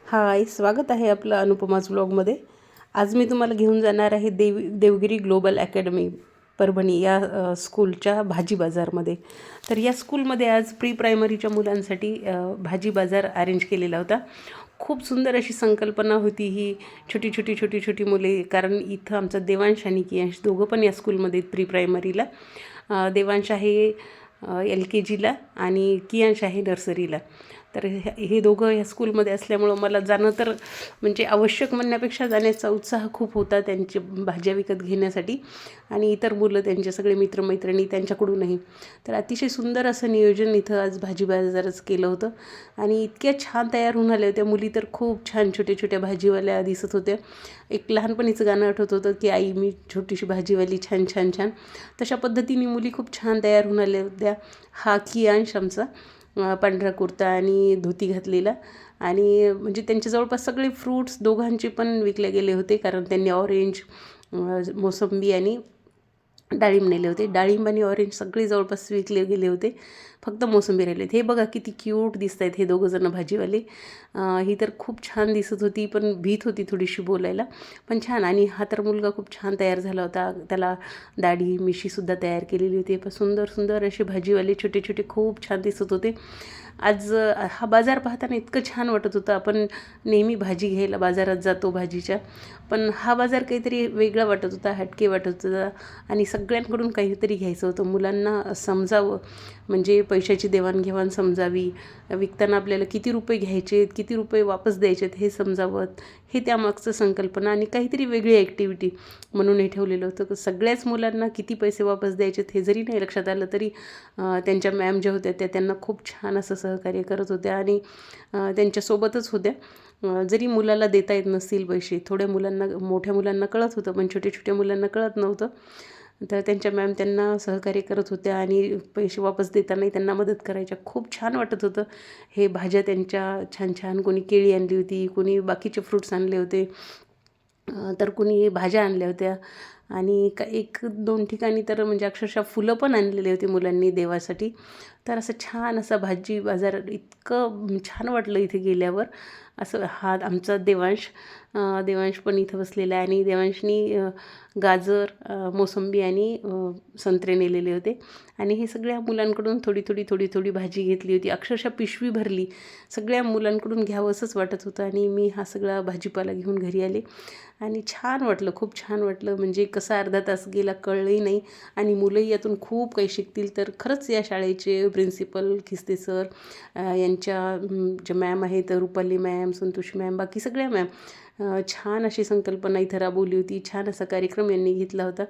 हाय, स्वागत आहे आपलं अनुपमाज ब्लॉगमध्ये। आज मी तुम्हाला घेऊन जाणार आहे देवगिरी ग्लोबल अकॅडमी परभणी या स्कूलच्या भाजी बाजारमध्ये। तर या स्कूलमध्ये आज प्री प्रायमरीच्या मुलांसाठी भाजी बाजार अरेंज केलेला होता। खूप सुंदर अशी संकल्पना होती ही। छोटी छोटी मुले, कारण इथं आमचा देवांश आणि कियांश दोघं पण या स्कूलमध्ये प्री प्रायमरीला। देवांश आहे LKGला आणि कियांश आहे नर्सरीला। तर हे दोघं ह्या स्कूलमध्ये असल्यामुळं मला जाणं तर म्हणजे आवश्यक म्हणण्यापेक्षा जाण्याचा उत्साह खूप होता त्यांची भाज्या विकत घेण्यासाठी, आणि इतर मुलं त्यांचे सगळे मित्रमैत्रिणी त्यांच्याकडूनही। तर अतिशय सुंदर असं नियोजन इथं आज भाजी बाजारच केलं होतं, आणि इतक्या छान तयार होऊन आल्या होत्या मुली। तर खूप छान छोट्या भाजीवाल्या दिसत होत्या। एक लहानपणीचं गाणं आठवत होतं की आई मी छोटीशी भाजीवाली, छान छान छान। तशा पद्धतीने मुली खूप छान तयार होऊन आल्या होत्या। हा कियांश आमचा पांढरा कुर्ता आणि धोती घातलेला, आणि म्हणजे त्यांच्या जवळपास सगळे फ्रूट्स दोघांचे पण विकले गेले होते, कारण त्यांनी ऑरेंज, मोसंबी आणि डाळिंब नेले होते। डाळिंब आणि ऑरेंज सगळे जवळपास विकले गेले होते, फक्त मोसंबी राहिले। हे बघा किती क्यूट दिसत आहेत हे दोघं जण भाजीवाले। ही तर खूप छान दिसत होती, पण भीत होती थोडीशी बोलायला, पण छान। आणि हा तर मुलगा खूप छान तयार झाला होता, त्याला दाढी मिशीसुद्धा तयार केलेली होती। पण सुंदर सुंदर असे भाजीवाले छोटे खूप छान दिसत होते। आज हा बाजार पाहताना इतकं छान वाटत होतं। आपण नेहमी भाजी घ्यायला बाजारात जातो भाजीच्या, पण हा बाजार काहीतरी वेगळा वाटत होता, हटके वाटत होता, आणि सगळ्यांकडून काहीतरी घ्यायचं होतं। मुलांना समजावं, म्हणजे पैशाची देवाणघेवाण समजावी, विकताना आपल्याला किती रुपये घ्यायचे, किती रुपये वापस द्यायचेत हे समजावं, हे त्यामागचं संकल्पना, आणि काहीतरी वेगळी ॲक्टिव्हिटी म्हणून हे ठेवलेलं होतं। सगळ्याच मुलांना किती पैसे वापस द्यायचेत हे जरी नाही लक्षात आलं तरी त्यांच्या मॅम ज्या होत्या त्या त्यांना खूप छान असं सहकार्य करत होत्या, आणि त्यांच्यासोबतच होत्या। जरी मुलाला देता येत नसतील पैसे, थोड्या मुलांना, मोठ्या मुलांना कळत होतं, पण छोट्या मुलांना कळत नव्हतं, तर त्यांच्या मॅम त्यांना सहकार्य करत होत्या, आणि पैसे वापस देतानाही त्यांना मदत करायच्या। खूप छान वाटत होतं। हे भाज्या त्यांच्या छान छान, कोणी केळी आणली होती, कोणी बाकीचे फ्रूट्स आणले होते, तर कोणी भाज्या आणल्या होत्या, आणि एक दोन ठिकाणी तर म्हणजे अक्षरशः फुलं पण आणलेली होती मुलांनी देवासाठी। तर असं छान असा भाजी बाजार, इतकं छान वाटलं इथे गेल्यावर। असं हा आमचा देवांश पण इथं बसलेला आहे, आणि देवांशनी गाजर, मोसंबी आणि संत्रे नेलेले होते, आणि हे सगळ्या मुलांकडून थोडी भाजी घेतली होती। अक्षरशः पिशवी भरली, सगळ्या मुलांकडून घ्यावं असंच वाटत होतं, आणि मी हा सगळा भाजीपाला घेऊन घरी आले, आणि छान वाटलं, खूप छान वाटलं। म्हणजे कसा अर्धा तास गेला कळलंही नाही, आणि मुलंही यातून खूप काही शिकतील। तर खरंच या शाळेचे प्रिन्सिपल खिस्ते सर, यांच्या ज्या मॅम आहेत, रुपाली मॅम, संतोष मॅम, बाकी सगळ्या मॅम, छान अशी संकल्पना इथं राबवली होती। छान असा कार्यक्रम यांनी घेतला होता,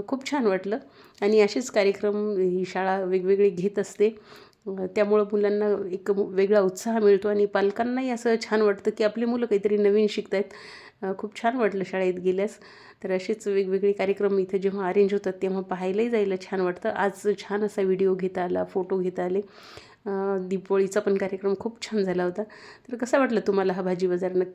खूप छान वाटलं। आणि असेच कार्यक्रम ही शाळा वेगवेगळे घेत असते, त्यामुळं मुलांना एक वेगळा उत्साह मिळतो, आणि पालकांनाही असं छान वाटतं की आपली मुलं काहीतरी नवीन शिकत आहेत। खूप छान वाटलं शाळेत गेल्यास। तर असेच वेगवेगळे कार्यक्रम इथे जेव्हा अरेंज होतात तेव्हा पाहायलाही जायला छान वाटतं। आज छान असा व्हिडिओ घेता आला, फोटो घेता आले। दीपावळीचा पण कार्यक्रम खूप छान झाला होता। तर कसा वाटला तुम्हाला हा भाजी बाजार? नक्की